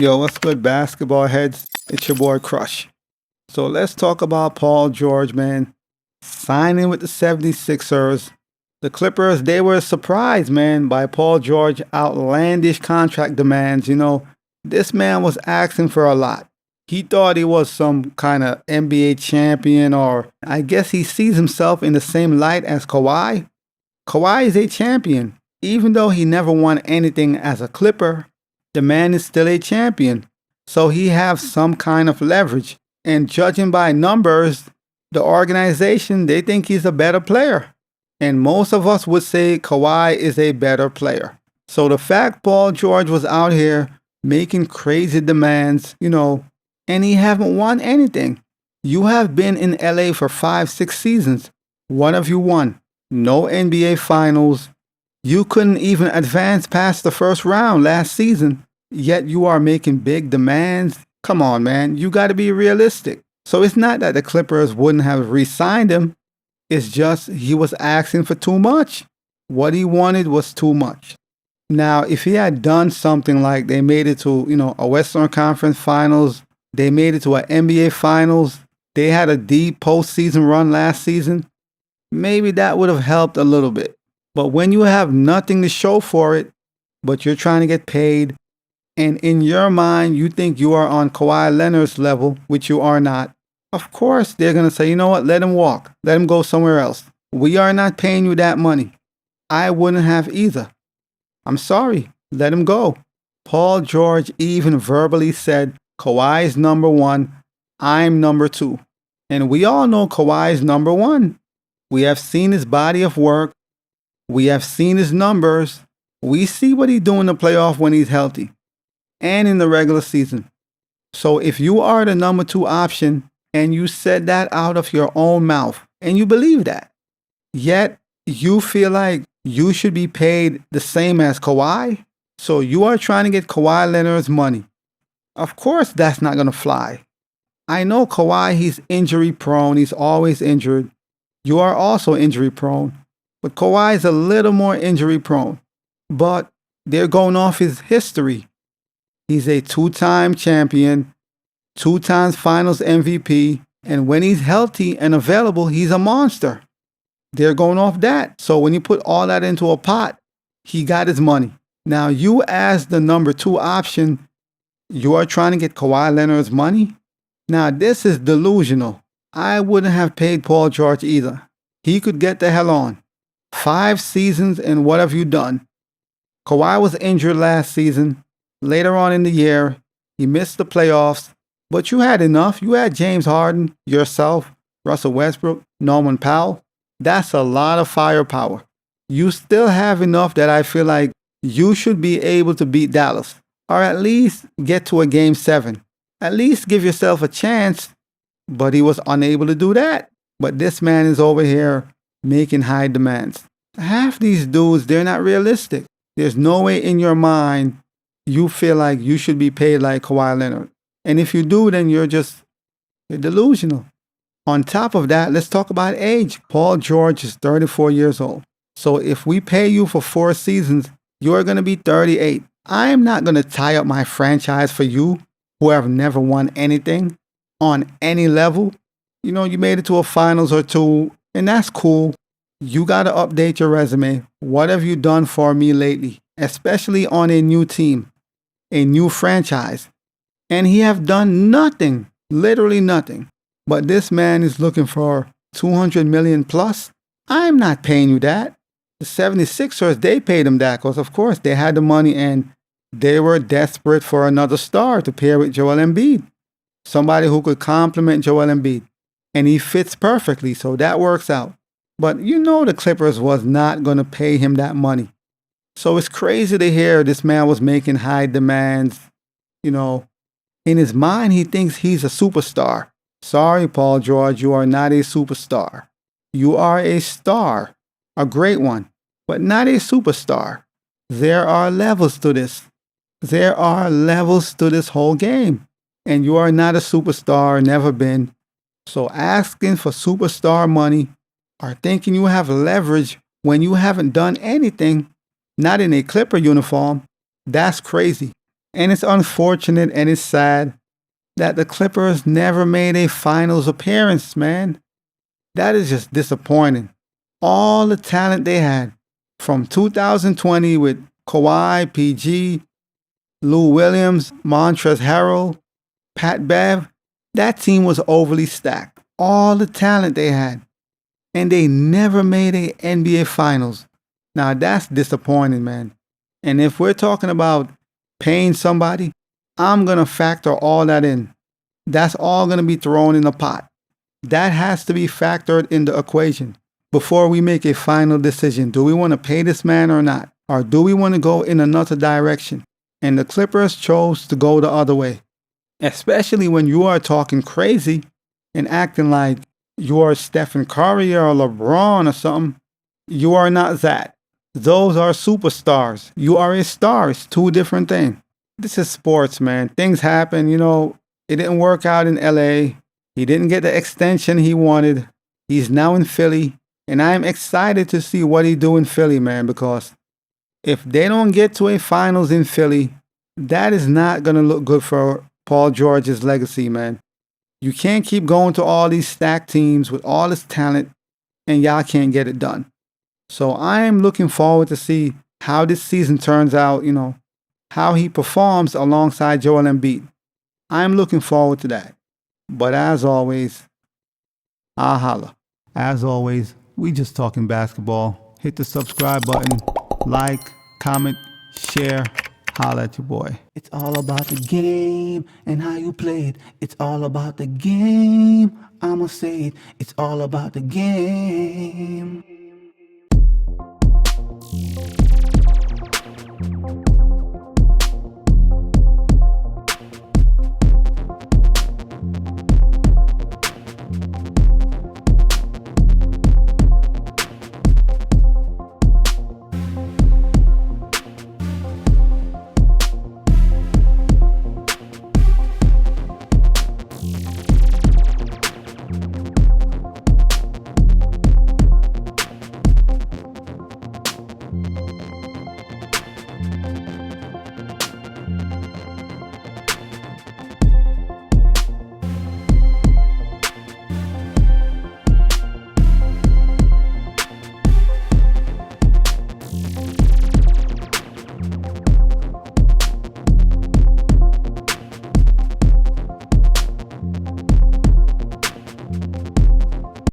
Yo, what's good, basketball heads? It's your boy Crush. So let's talk about Paul George, man. Signing with the 76ers. The Clippers, they were surprised, man, by Paul George's outlandish contract demands. This man was asking for a lot. He thought he was some kind of NBA champion, or I guess he sees himself in the same light as Kawhi. Kawhi is a champion. Even though he never won anything as a Clipper, the man is still a champion. So he has some kind of leverage. And judging by numbers, the organization, they think he's a better player. And most of us would say Kawhi is a better player. So the fact Paul George was out here making crazy demands, and he haven't won anything. You have been in LA for 5-6 seasons. What have you won? No NBA finals. You couldn't even advance past the first round last season, yet you are making big demands. Come on, man. You got to be realistic. So it's not that the Clippers wouldn't have re-signed him. It's just he was asking for too much. What he wanted was too much. Now, if he had done something like they made it to, a Western Conference Finals, they made it to an NBA Finals, they had a deep postseason run last season, maybe that would have helped a little bit. But when you have nothing to show for it, but you're trying to get paid, and in your mind, you think you are on Kawhi Leonard's level, which you are not, of course, they're going to say, you know what, let him walk. Let him go somewhere else. We are not paying you that money. I wouldn't have either. I'm sorry. Let him go. Paul George even verbally said, Kawhi is number one. I'm number two. And we all know Kawhi is number one. We have seen his body of work. We have seen his numbers. We see what he's doing in the playoff when he's healthy and in the regular season. So if you are the number two option and you said that out of your own mouth and you believe that, yet you feel like you should be paid the same as Kawhi, so you are trying to get Kawhi Leonard's money. Of course, that's not going to fly. I know Kawhi, he's injury prone. He's always injured. You are also injury prone. But Kawhi is a little more injury prone. But they're going off his history. He's a 2-time champion, 2 times finals MVP. And when he's healthy and available, he's a monster. They're going off that. So when you put all that into a pot, he got his money. Now you as the number 2 option, you are trying to get Kawhi Leonard's money? Now this is delusional. I wouldn't have paid Paul George either. He could get the hell on. 5 seasons and what have you done? Kawhi was injured last season. Later on in the year, he missed the playoffs. But you had enough. You had James Harden, yourself, Russell Westbrook, Norman Powell. That's a lot of firepower. You still have enough that I feel like you should be able to beat Dallas. Or at least get to a game 7. At least give yourself a chance. But he was unable to do that. But this man is over here making high demands. Half these dudes, they're not realistic. There's no way in your mind you feel like you should be paid like Kawhi Leonard. And if you do, then you're delusional. On top of that, let's talk about age. Paul George is 34 years old. So if we pay you for 4 seasons, you're going to be 38. I am not going to tie up my franchise for you who have never won anything on any level. You made it to a finals or 2, and that's cool. You got to update your resume. What have you done for me lately? Especially on a new team, a new franchise. And he have done nothing, literally nothing. But this man is looking for $200 million plus. I'm not paying you that. The 76ers, they paid him that because, of course, they had the money and they were desperate for another star to pair with Joel Embiid. Somebody who could complement Joel Embiid. And he fits perfectly, so that works out. But the Clippers was not going to pay him that money. So it's crazy to hear this man was making high demands. In his mind, he thinks he's a superstar. Sorry, Paul George, you are not a superstar. You are a star, a great one, but not a superstar. There are levels to this. There are levels to this whole game. And you are not a superstar, never been. So asking for superstar money or thinking you have leverage when you haven't done anything, not in a Clipper uniform, that's crazy. And it's unfortunate and it's sad that the Clippers never made a finals appearance, man. That is just disappointing. All the talent they had from 2020 with Kawhi, PG, Lou Williams, Montrezl Harrell, Pat Bev, that team was overly stacked. All the talent they had. And they never made a NBA Finals. Now that's disappointing, man. And if we're talking about paying somebody, I'm going to factor all that in. That's all going to be thrown in the pot. That has to be factored in the equation before we make a final decision. Do we want to pay this man or not? Or do we want to go in another direction? And the Clippers chose to go the other way. Especially when you are talking crazy and acting like you are Stephen Curry or LeBron or something. You are not that. Those are superstars. You are a star. It's two different things. This is sports, man. Things happen. It didn't work out in LA. He didn't get the extension he wanted. He's now in Philly. And I'm excited to see what he do in Philly, man, because if they don't get to a finals in Philly, that is not going to look good for Paul George's legacy, man. You can't keep going to all these stacked teams with all this talent and y'all can't get it done. So I am looking forward to see how this season turns out, how he performs alongside Joel Embiid. I'm looking forward to that. But as always, I'll holla. As always, we just talking basketball. Hit the subscribe button, like, comment, share. Holla at your boy. It's all about the game and how you play it. It's all about the game. I'ma say it. It's all about the game.